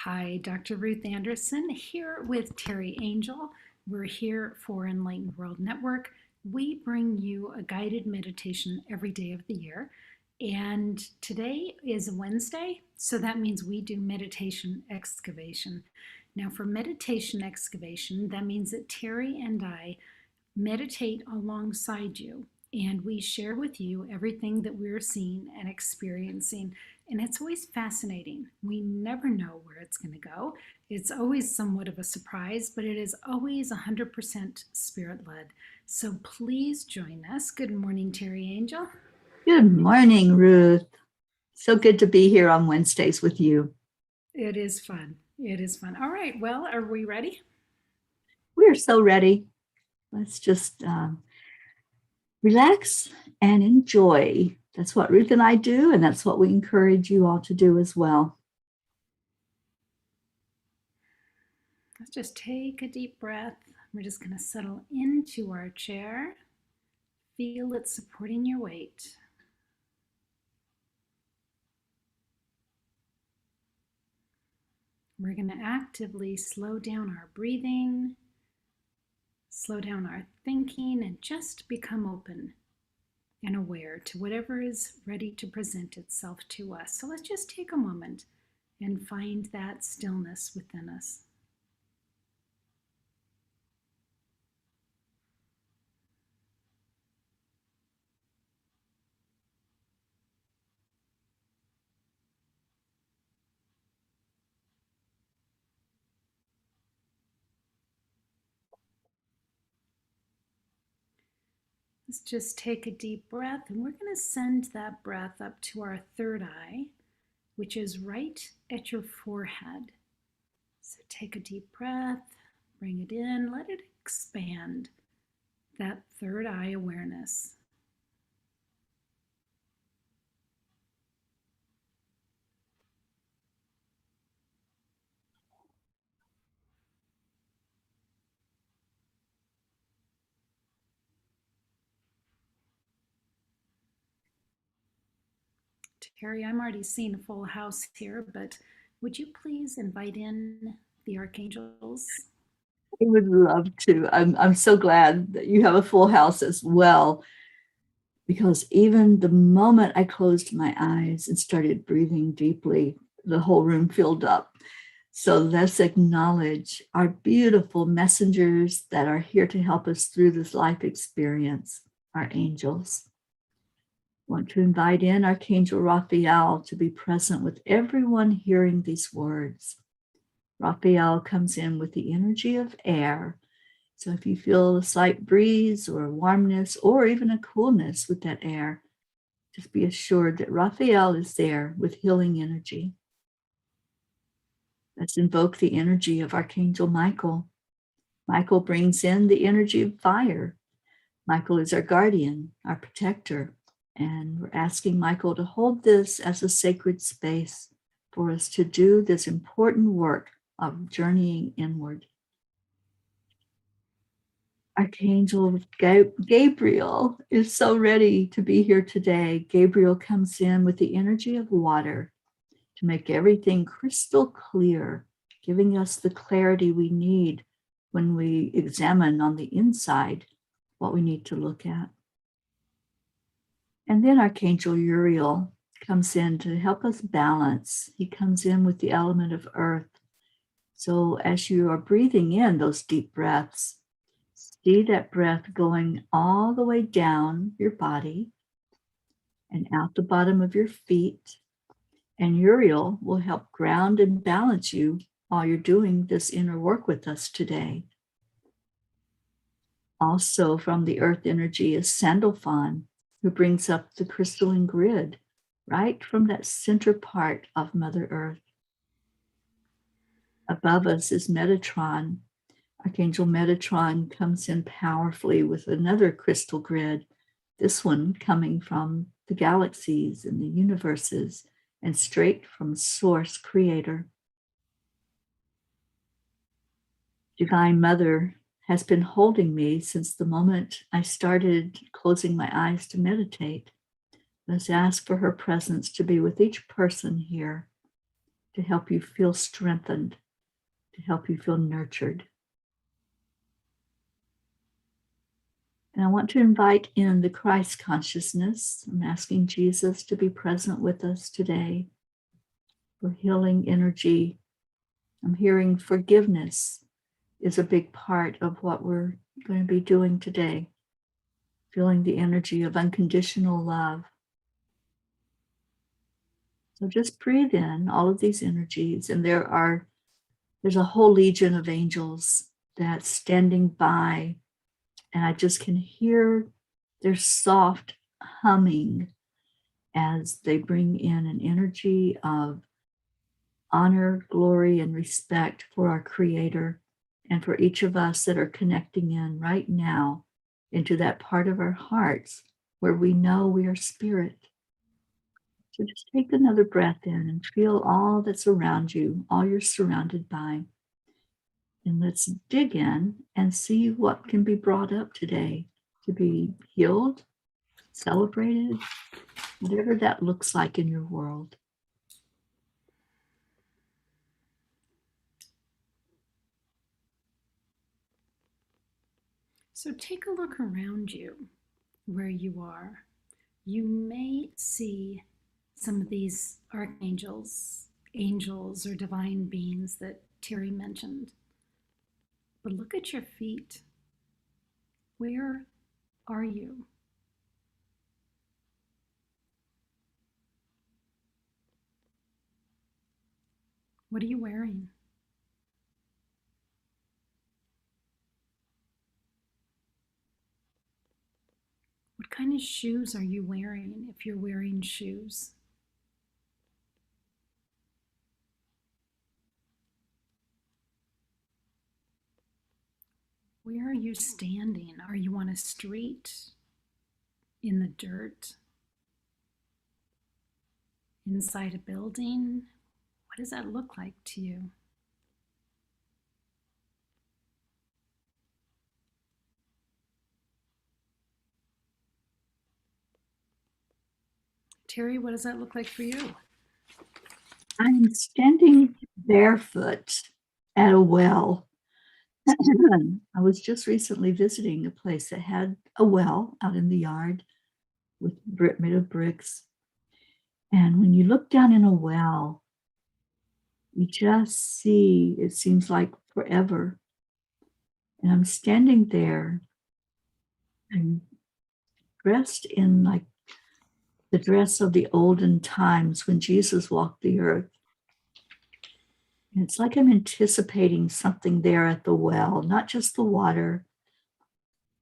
Hi, Dr. Ruth Anderson here with Teri Angel. We're here for Enlightened World Network. We bring you a guided meditation every day of the year. And today is Wednesday, so that means we do meditation excavation. Now, for meditation excavation, that means that Teri and I meditate alongside you, and we share with you everything that we're seeing and experiencing. And it's always fascinating. We never know where it's going to go. It's always somewhat of a surprise, but it is always 100% spirit led. So please join us. Good morning, Teri Angel. Good morning, Ruth. So good to be here on Wednesdays with you. It is fun. It is fun. All right. Well, are we ready? We're so ready. Let's just relax and enjoy. That's what Ruth and I do, and that's what we encourage you all to do as well. Let's just take a deep breath. We're just going to settle into our chair. Feel it supporting your weight. We're going to actively slow down our breathing, slow down our thinking, and just become open and aware to whatever is ready to present itself to us. So let's just take a moment and find that stillness within us. Let's just take a deep breath, and we're going to send that breath up to our third eye, which is right at your forehead. So take a deep breath, bring it in, let it expand, that third eye awareness. Teri, I'm already seeing a full house here, but would you please invite in the archangels? I would love to. I'm so glad that you have a full house as well, because even the moment I closed my eyes and started breathing deeply, the whole room filled up. So let's acknowledge our beautiful messengers that are here to help us through this life experience, our angels. I want to invite in Archangel Raphael to be present with everyone hearing these words. Raphael comes in with the energy of air. So if you feel a slight breeze or a warmness or even a coolness with that air, just be assured that Raphael is there with healing energy. Let's invoke the energy of Archangel Michael. Michael brings in the energy of fire. Michael is our guardian, our protector, and we're asking Michael to hold this as a sacred space for us to do this important work of journeying inward. Archangel Gabriel is so ready to be here today. Gabriel comes in with the energy of water to make everything crystal clear, giving us the clarity we need when we examine on the inside what we need to look at. And then Archangel Uriel comes in to help us balance. He comes in with the element of earth. So as you are breathing in those deep breaths, see that breath going all the way down your body and out the bottom of your feet. And Uriel will help ground and balance you while you're doing this inner work with us today. Also from the earth energy is Sandalphon, who brings up the crystalline grid right from that center part of Mother Earth. Above us is Metatron. Archangel Metatron comes in powerfully with another crystal grid, this one coming from the galaxies and the universes and straight from Source Creator. Divine Mother has been holding me since the moment I started closing my eyes to meditate. Let's ask for her presence to be with each person here. to help you feel strengthened, to help you feel nurtured. And I want to invite in the Christ consciousness. I'm asking Jesus to be present with us today for healing energy. I'm hearing forgiveness is a big part of what we're going to be doing today. Feeling the energy of unconditional love. So just breathe in all of these energies, and there's a whole legion of angels that's standing by, and I just can hear their soft humming as they bring in an energy of honor, glory, and respect for our Creator and for each of us that are connecting in right now into that part of our hearts where we know we are spirit. So just take another breath in and feel all that's around you, all you're surrounded by. And let's dig in and see what can be brought up today to be healed, celebrated, whatever that looks like in your world. So take a look around you where you are. You may see some of these archangels, angels, or divine beings that Teri mentioned. But look at your feet. Where are you? What are you wearing? What kind of shoes are you wearing if you're wearing shoes? Where are you standing? Are you on a street? In the dirt? Inside a building? What does that look like to you? Teri, what does that look like for you? I'm standing barefoot at a well. I was just recently visiting a place that had a well out in the yard with made of bricks. And when you look down in a well, you just see, it seems like forever. And I'm standing there and dressed in like the dress of the olden times when Jesus walked the earth. And it's like I'm anticipating something there at the well, not just the water,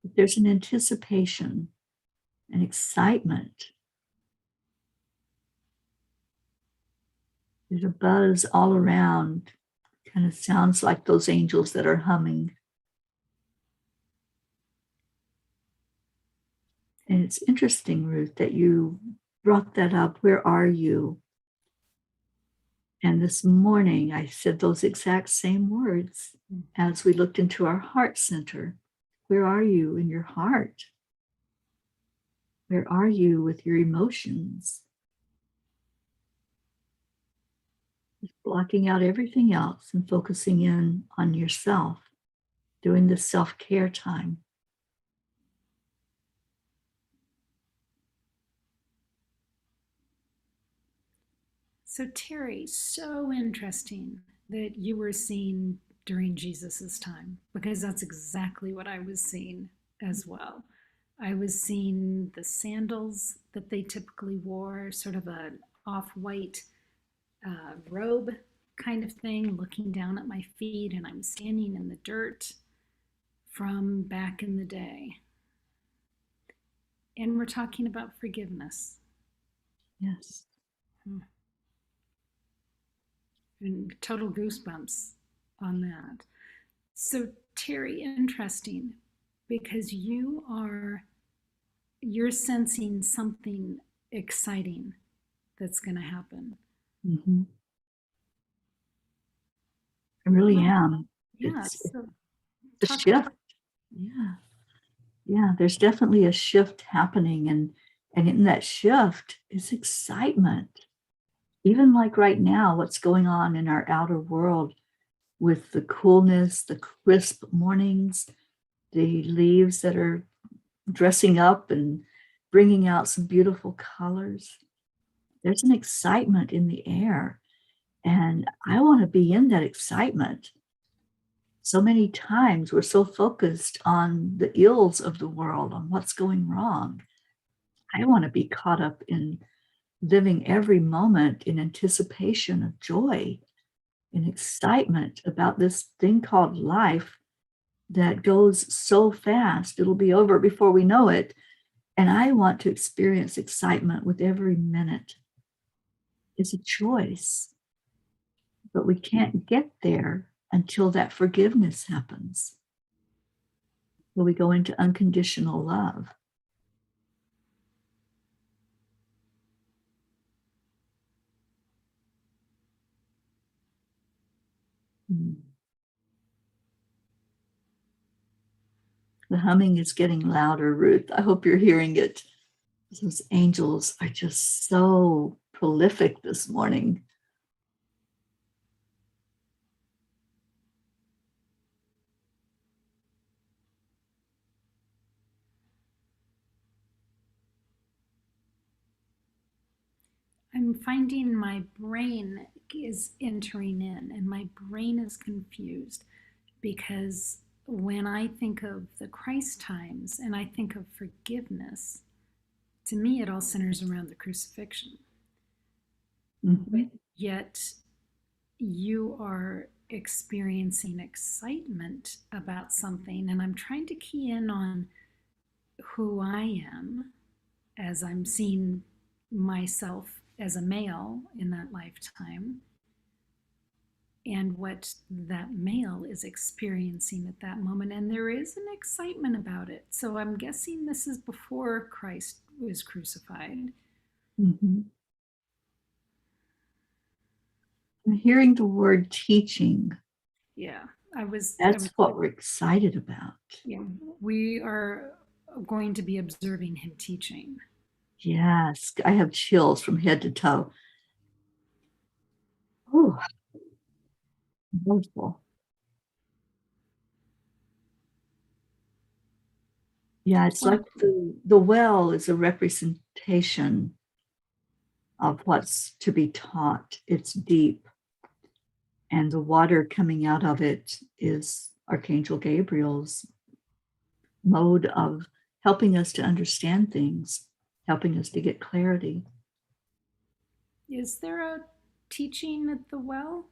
but there's an anticipation, an excitement. There's a buzz all around. Kind of sounds like those angels that are humming. And it's interesting, Ruth, that you brought that up. Where are you? And this morning, I said those exact same words as we looked into our heart center. Where are you in your heart? Where are you with your emotions? Just blocking out everything else and focusing in on yourself, doing the self-care time. So, Teri, so interesting that you were seeing during Jesus's time, because that's exactly what I was seeing as well. I was seeing the sandals that they typically wore, sort of an off-white robe kind of thing, looking down at my feet, and I'm standing in the dirt from back in the day. And we're talking about forgiveness. Yes. And total goosebumps on that. So, Teri, interesting, because you're sensing something exciting that's going to happen. Mm-hmm. I really am. Yeah. It's So a shift. Yeah. There's definitely a shift happening, and in that shift is excitement. Even like right now, what's going on in our outer world with the coolness, the crisp mornings, the leaves that are dressing up and bringing out some beautiful colors. There's an excitement in the air, and I want to be in that excitement. So many times we're so focused on the ills of the world, on what's going wrong. I want to be caught up in living every moment in anticipation of joy and excitement about this thing called life that goes so fast. It'll be over before we know it. And I want to experience excitement with every minute. It's a choice, but we can't get there until that forgiveness happens. When we go into unconditional love. The humming is getting louder, Ruth. I hope you're hearing it. Those angels are just so prolific this morning. I'm finding my brain is entering in, and my brain is confused because when I think of the Christ times and I think of forgiveness, to me it all centers around the crucifixion. But Mhm. yet you are experiencing excitement about something, and I'm trying to key in on who I am as I'm seeing myself as a male in that lifetime and what that male is experiencing at that moment. And there is an excitement about it. So I'm guessing this is before Christ was crucified. Mhm. I'm hearing the word teaching. Yeah, I was, That's what we're excited about. yeah, we are going to be observing him teaching. Yes, I have chills from head to toe. Oh, wonderful. Yeah, it's like Wonderful. the well is a representation of what's to be taught. It's deep, and the water coming out of it is Archangel Gabriel's mode of helping us to understand things, helping us to get clarity. Is there a teaching at the well?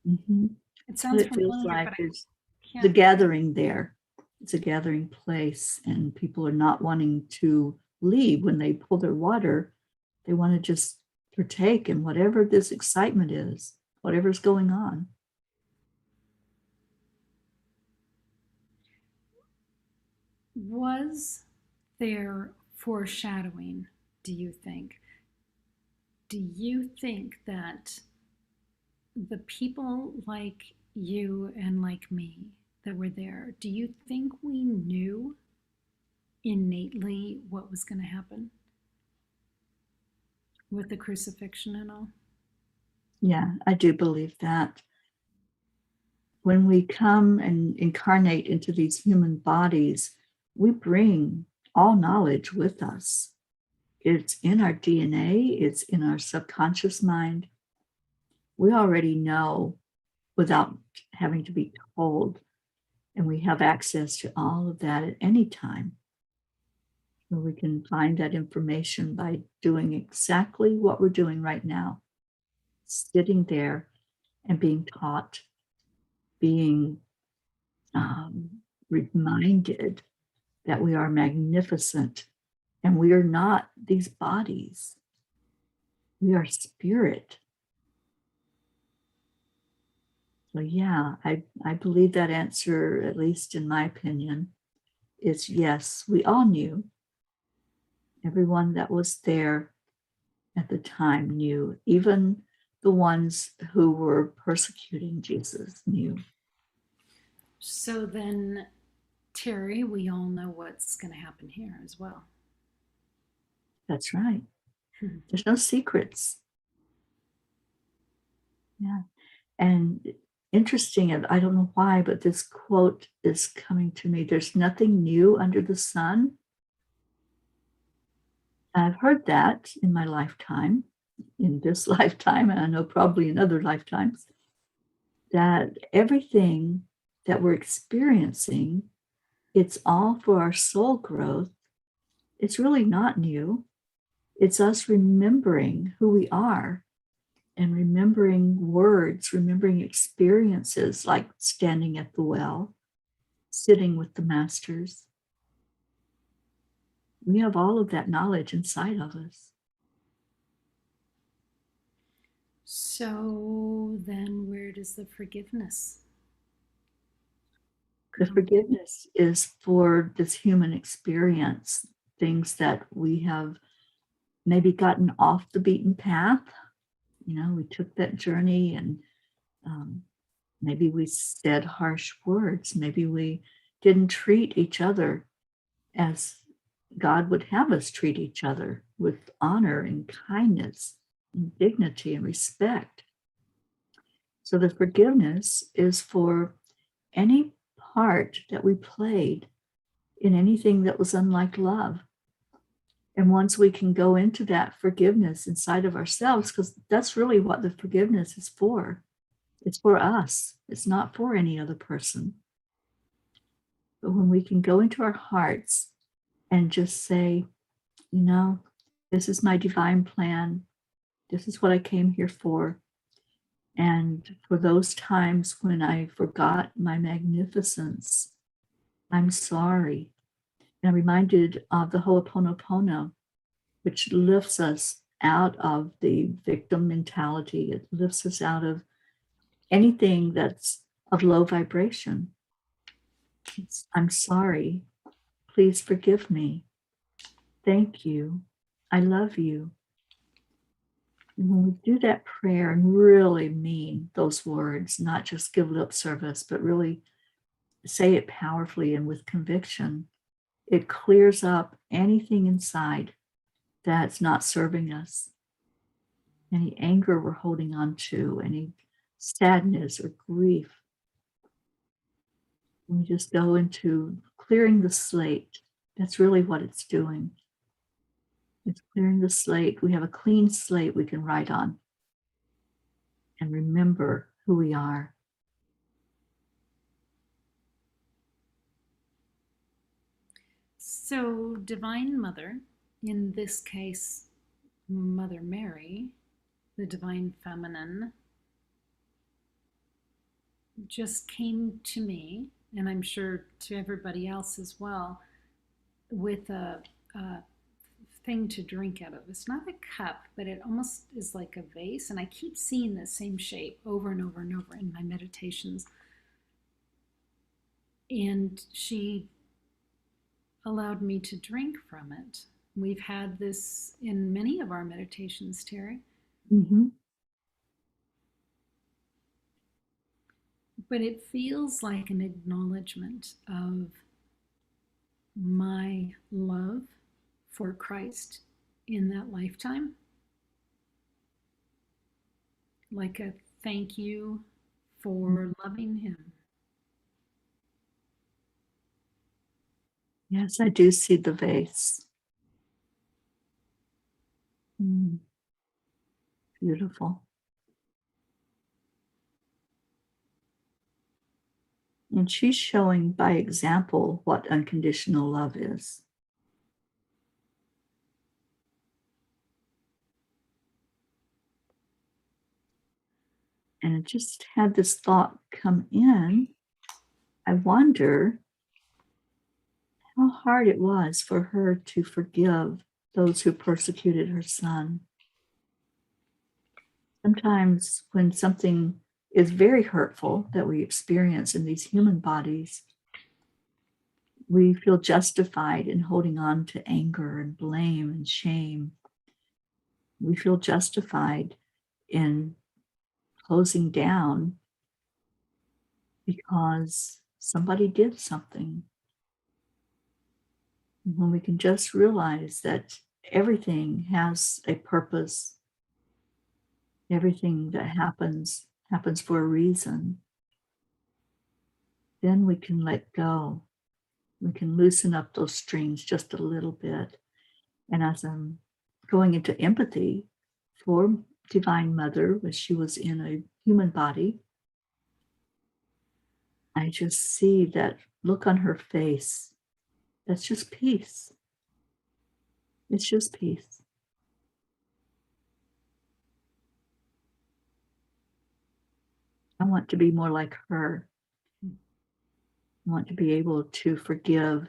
Mhm. It That's what sounds it feels familiar, like. but I There's the can't. gathering there. It's a gathering place, and people are not wanting to leave when they pull their water. They want to just partake in whatever this excitement is, whatever's going on. Was there foreshadowing, do you think? Do you think that the people like you and like me that were there, do you think we knew innately what was going to happen with the crucifixion and all? Yeah, I do believe that. When we come and incarnate into these human bodies, we bring all knowledge with us. It's in our DNA, it's in our subconscious mind. We already know without having to be told, and we have access to all of that at any time. So we can find that information by doing exactly what we're doing right now, sitting there and being taught, being reminded that we are magnificent and we are not these bodies. We are spirit. So yeah, I believe that answer, at least in my opinion, is yes, we all knew. Everyone that was there at the time knew. Even the ones who were persecuting Jesus knew. So then, Teri, we all know what's going to happen here as well. That's right. There's no secrets. Yeah. And interesting, and I don't know why, but this quote is coming to me. There's nothing new under the sun. I've heard that in my lifetime, in this lifetime, and I know probably in other lifetimes, that everything that we're experiencing, it's all for our soul growth. It's really not new. It's us remembering who we are and remembering words, remembering experiences like standing at the well, sitting with the masters. We have all of that knowledge inside of us. So then, where does the forgiveness The come? forgiveness is for this human experience, things that we have maybe gotten off the beaten path. We took that journey and maybe we said harsh words. Maybe we didn't treat each other as God would have us treat each other, with honor and kindness and dignity and respect. So the forgiveness is for any part that we played in anything that was unlike love. And once we can go into that forgiveness inside of ourselves, because that's really what the forgiveness is for. It's for us. It's not for any other person. But when we can go into our hearts and just say, this is my divine plan. This is what I came here for. And for those times when I forgot my magnificence, I'm sorry. And I'm reminded of the Ho'oponopono, which lifts us out of the victim mentality. It lifts us out of anything that's of low vibration. I'm sorry. Please forgive me. Thank you. I love you. And when we do that prayer and really mean those words, not just give lip service, but really say it powerfully and with conviction, it clears up anything inside that's not serving us. Any anger we're holding on to, any sadness or grief. We just go into clearing the slate. That's really what it's doing. It's clearing the slate. We have a clean slate we can write on and remember who we are. So, Divine Mother, in this case, Mother Mary, the Divine Feminine, just came to me, and I'm sure to everybody else as well, with a thing to drink out of. It's not a cup, but it almost is like a vase. And I keep seeing the same shape over and over and over in my meditations. And she allowed me to drink from it. We've had this in many of our meditations, Teri. Mm-hmm. But it feels like an acknowledgement of my love for Christ in that lifetime, like a thank you for loving him. Yes, I do see the vase. Beautiful. And she's showing by example what unconditional love is. And it just had this thought come in. I wonder how hard it was for her to forgive those who persecuted her son. Sometimes when something is very hurtful that we experience in these human bodies, we feel justified in holding on to anger and blame and shame. We feel justified in closing down because somebody did something. And when we can just realize that everything has a purpose, everything that happens happens for a reason. Then we can let go. We can loosen up those strings just a little bit. And as I'm going into empathy for Divine Mother, when she was in a human body, I just see that look on her face. That's just peace. It's just peace. I want to be more like her. I want to be able to forgive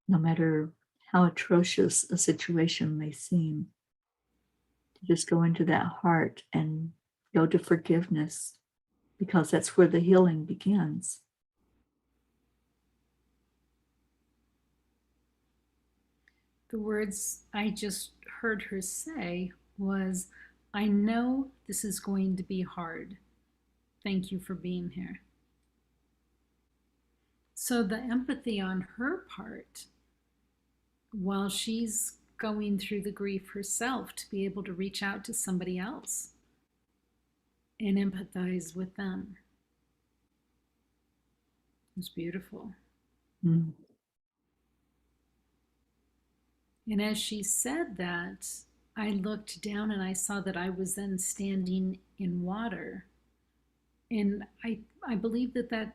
no matter how atrocious a situation may seem. To just go into that heart and go to forgiveness, because that's where the healing begins. The words I just heard her say was, I know this is going to be hard. Thank you for being here. So the empathy on her part, while she's going through the grief herself, to be able to reach out to somebody else and empathize with them, is beautiful. Mm. And as she said that, I looked down and I saw that I was then standing in water. And I believe that that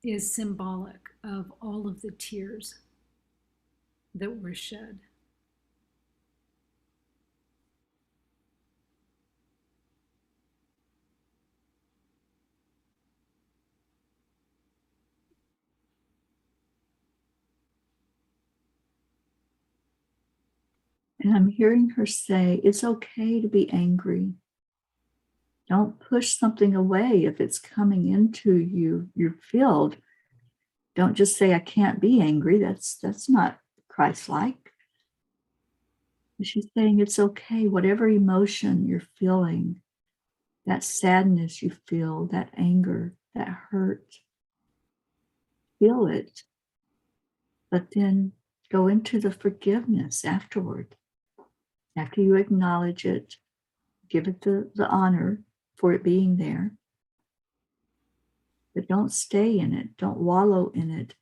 is symbolic of all of the tears that were shed. And I'm hearing her say, it's okay to be angry. Don't push something away if it's coming into you, your field. Don't just say, I can't be angry. That's not Christ-like. She's saying it's okay, whatever emotion you're feeling, that sadness you feel, that anger, that hurt, feel it, but then go into the forgiveness afterward. After you acknowledge it, give it the honor for it being there, but don't stay in it, don't wallow in it,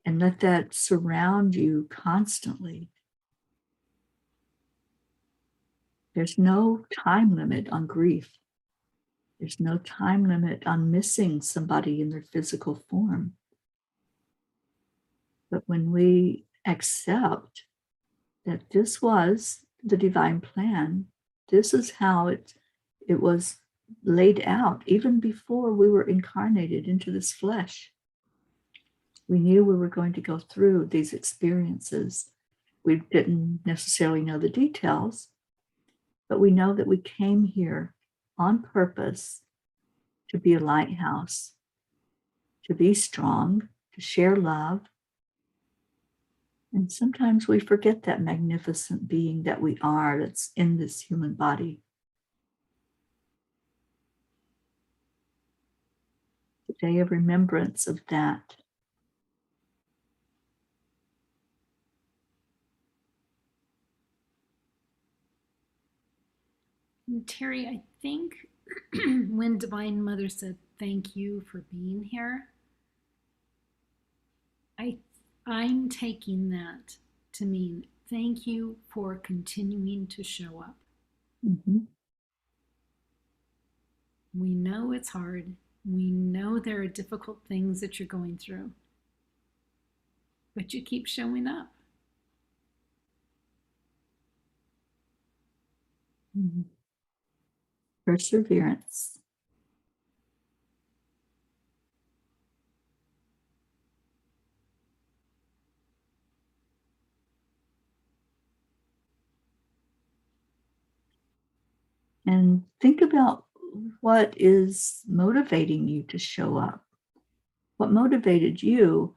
and let that surround you constantly. There's no time limit on grief. There's no time limit on missing somebody in their physical form. But when we accept that this was the divine plan, this is how it was laid out even before we were incarnated into this flesh. We knew we were going to go through these experiences. We didn't necessarily know the details, but we know that we came here on purpose to be a lighthouse, to be strong, to share love. And sometimes we forget that magnificent being that we are, that's in this human body. The day of remembrance of that. And Teri, I think when Divine Mother said, thank you for being here, I'm taking that to mean thank you for continuing to show up. Mm-hmm. We know it's hard. We know there are difficult things that you're going through, but you keep showing up. Mm-hmm. Perseverance. And think about what is motivating you to show up. What motivated you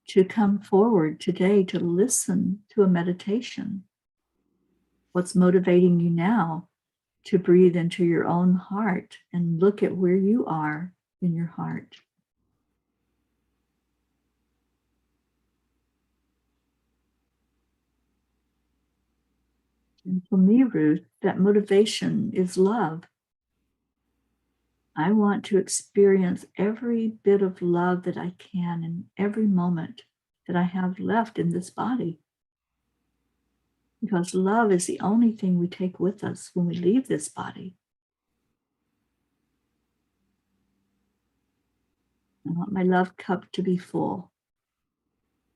to come forward today to listen to a meditation? What's motivating you now to breathe into your own heart and look at where you are in your heart? And for me, Ruth, that motivation is love. I want to experience every bit of love that I can in every moment that I have left in this body. Because love is the only thing we take with us when we leave this body. I want my love cup to be full.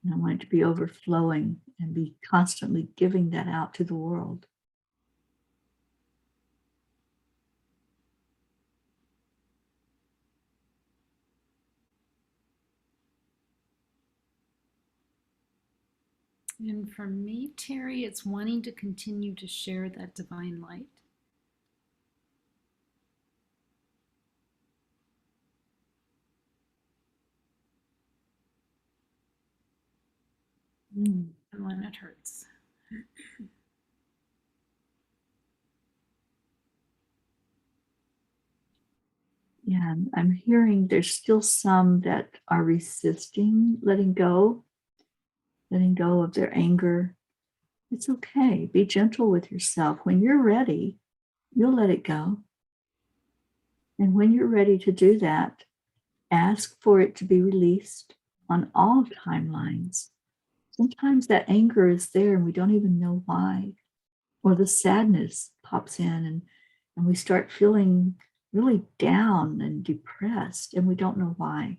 And I want it to be overflowing and be constantly giving that out to the world. And for me, Teri, it's wanting to continue to share that divine light. Mm. And when it hurts. Yeah, I'm hearing there's still some that are resisting letting go of their anger. It's okay. Be gentle with yourself. When you're ready, you'll let it go. And when you're ready to do that, ask for it to be released on all timelines. Sometimes that anger is there and we don't even know why. Or the sadness pops in and we start feeling really down and depressed and we don't know why.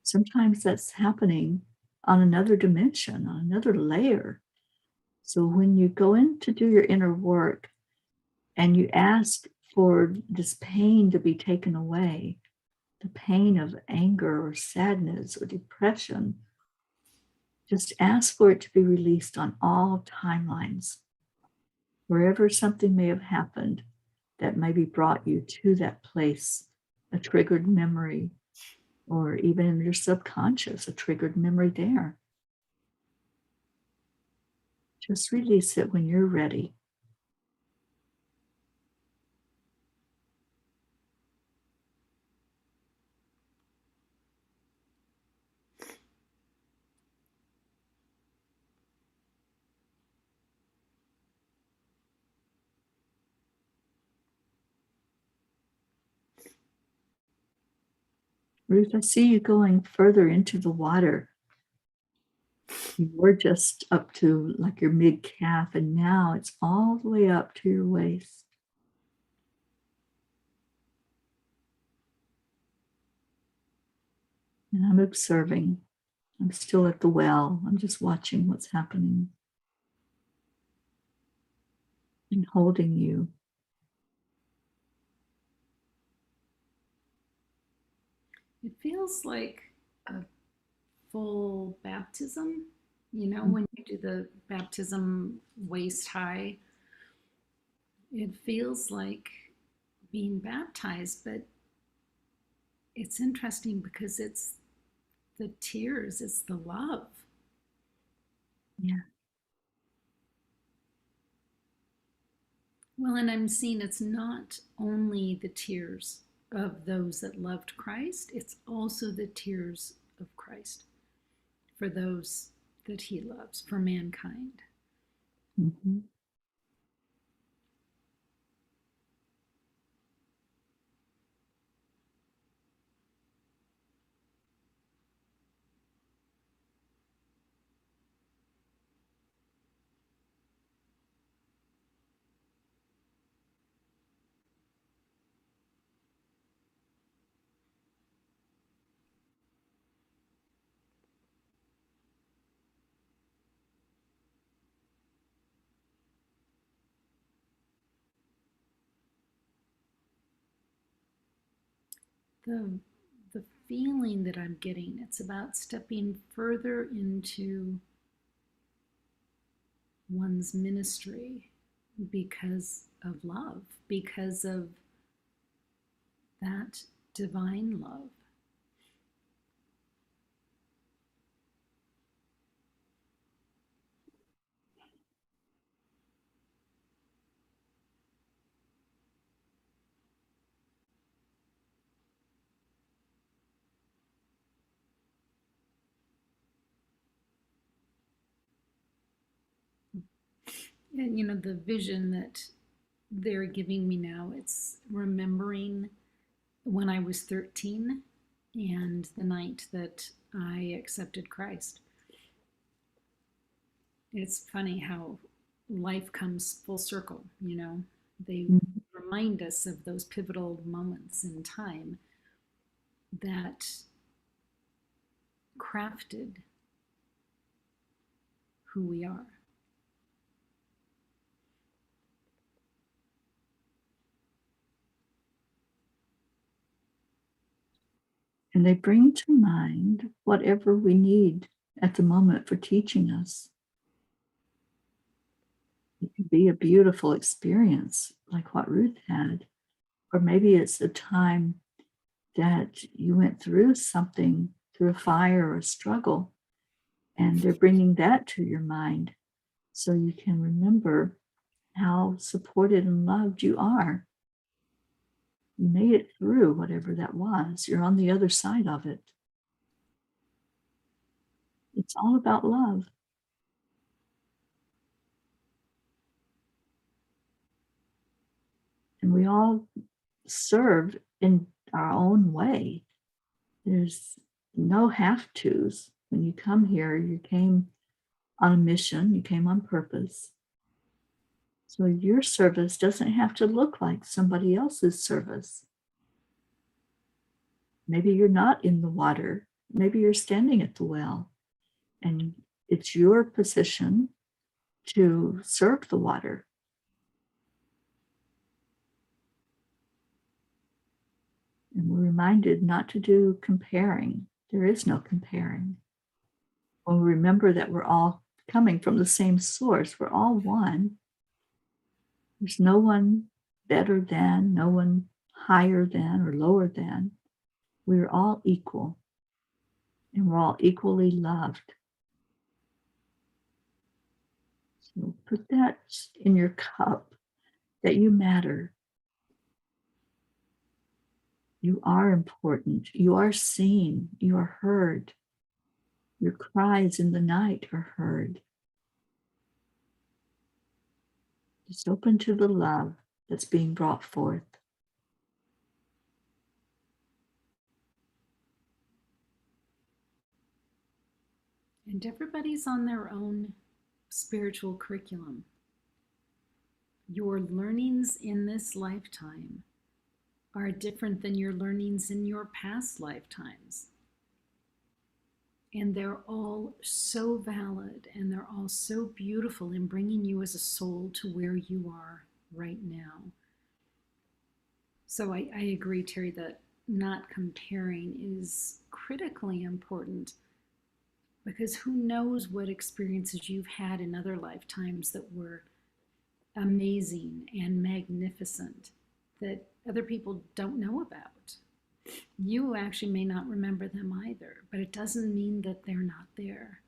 Sometimes that's happening on another dimension, on another layer. So when you go in to do your inner work and you ask for this pain to be taken away, the pain of anger or sadness or depression, just ask for it to be released on all timelines. Wherever something may have happened that maybe brought you to that place, a triggered memory, or even in your subconscious, a triggered memory there. Just release it when you're ready. Ruth, I see you going further into the water. You were just up to like your mid calf, and now it's all the way up to your waist. And I'm observing. I'm still at the well. I'm just watching what's happening and holding you. It feels like a full baptism. You know, when you do the baptism waist high, it feels like being baptized, but it's interesting because it's the tears, it's the love. Yeah. Well, and I'm seeing it's not only the tears of those that loved Christ, it's also the tears of Christ for those that he loves, for mankind. Mm-hmm. The the feeling that I'm getting, it's about stepping further into one's ministry because of love, because of that divine love. And you know, the vision that they're giving me now, it's remembering when I was 13 and the night that I accepted Christ. It's funny how life comes full circle, you know. They Mhm. remind us of those pivotal moments in time that crafted who we are. And they bring to mind whatever we need at the moment for teaching us. It could be a beautiful experience like what Ruth had, or maybe it's a time that you went through something, through a fire or a struggle, and they're bringing that to your mind so you can remember how supported and loved you are. You made it through whatever that was. You're on the other side of it. It's all about love. And we all serve in our own way. There's no have tos. When you come here, you came on a mission, you came on purpose. So your service doesn't have to look like somebody else's service. Maybe you're not in the water. Maybe you're standing at the well, and it's your position to serve the water. And we're reminded not to do comparing. There is no comparing. When we remember that we're all coming from the same source, we're all one. There's no one better than, no one higher than or lower than. We're all equal, and we're all equally loved. So put that in your cup, that you matter. You are important. You are seen. You are heard. Your cries in the night are heard. Just open to the love that's being brought forth. And everybody's on their own spiritual curriculum. Your learnings in this lifetime are different than your learnings in your past lifetimes. And they're all so valid and they're all so beautiful in bringing you as a soul to where you are right now. So I agree, Teri, that not comparing is critically important because who knows what experiences you've had in other lifetimes that were amazing and magnificent that other people don't know about. You actually may not remember them either, but it doesn't mean that they're not there.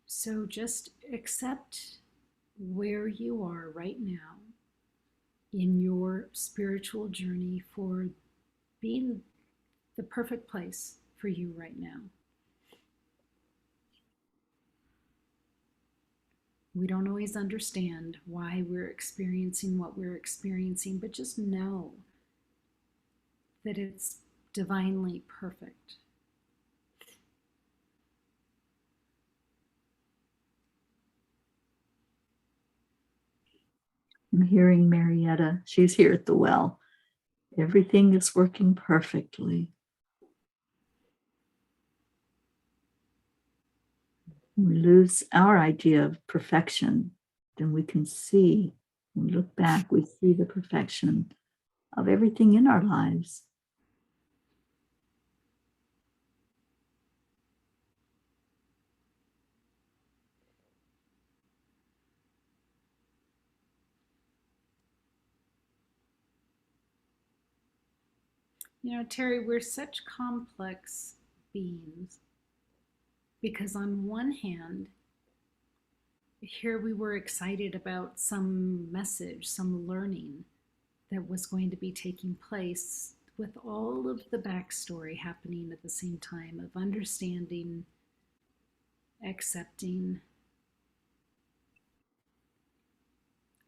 So just accept where you are right now in your spiritual journey for being the perfect place for you right now. We don't always understand why we're experiencing what we're experiencing, but just know that it's divinely perfect. I'm hearing Marietta. She's here at the well. Everything is working perfectly. We lose our idea of perfection, then we can see, when we look back, we see the perfection of everything in our lives. You know, Teri, we're such complex beings because, on one hand, here we were excited about some message, some learning that was going to be taking place with all of the backstory happening at the same time of understanding, accepting,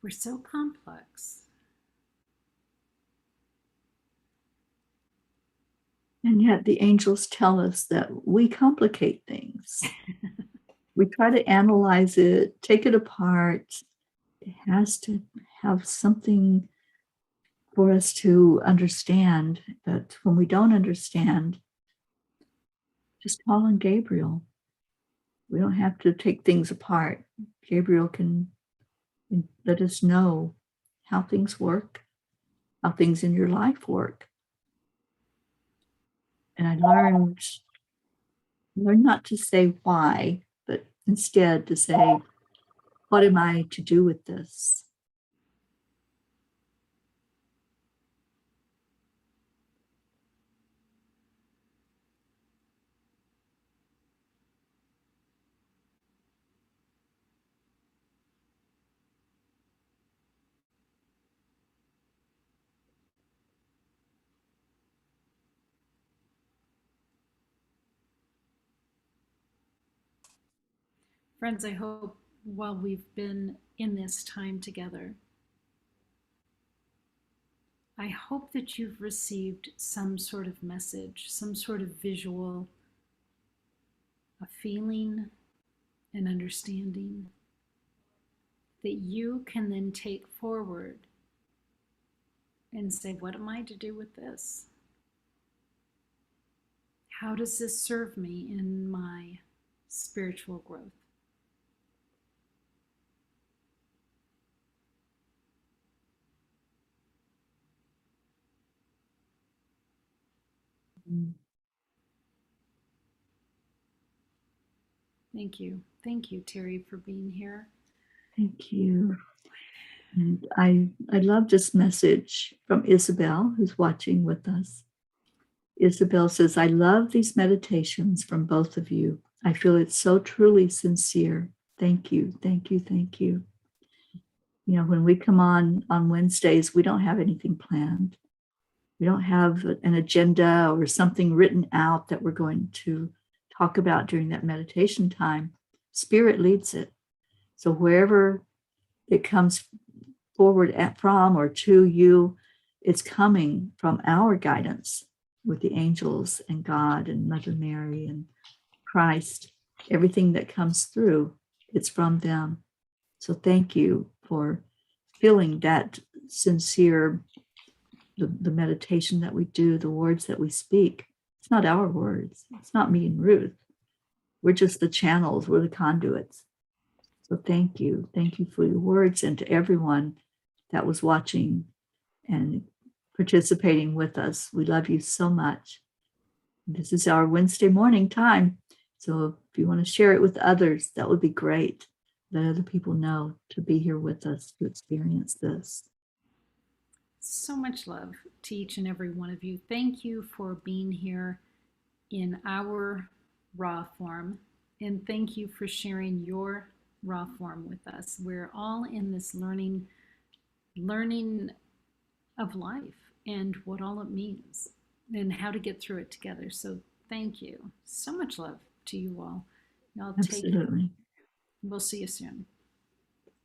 We're so complex. And yet the angels tell us that we complicate things. We try to analyze it, take it apart. It has to have something for us to understand. But when we don't understand, just call on Gabriel. We don't have to take things apart. Gabriel can let us know how things work, how things in your life work. And I learned not to say why, but instead to say, what am I to do with this? Friends, I hope while we've been in this time together, I hope that you've received some sort of message, some sort of visual, a feeling, an understanding that you can then take forward and say, what am I to do with this? How does this serve me in my spiritual growth? Mm. Thank you. Thank you, Teri, for being here. Thank you. And I love this message from Isabel, who's watching with us. Isabel says, I love these meditations from both of you. I feel it's so truly sincere. Thank you, thank you, thank you. You know, when we come on Wednesdays, we don't have anything planned. We don't have an agenda or something written out that we're going to talk about during that meditation time. Spirit leads it. So wherever it comes forward from or to you, it's coming from our guidance with the angels and God and Mother Mary and Christ. Everything that comes through, it's from them. So thank you for feeling that sincere, the meditation that we do, the words that we speak. It's not our words. It's not me and Ruth. We're just the channels. We're the conduits. So thank you. Thank you for your words, and to everyone that was watching and participating with us. We love you so much. This is our Wednesday morning time. So if you want to share it with others, that would be great. Let other people know to be here with us to experience this. So much love to each and every one of you. Thank you for being here in our raw form, and thank you for sharing your raw form with us. We're all in this learning of life and what all it means and how to get through it together. So thank you. So much love to you all. I'll take it. Absolutely. We'll see you soon.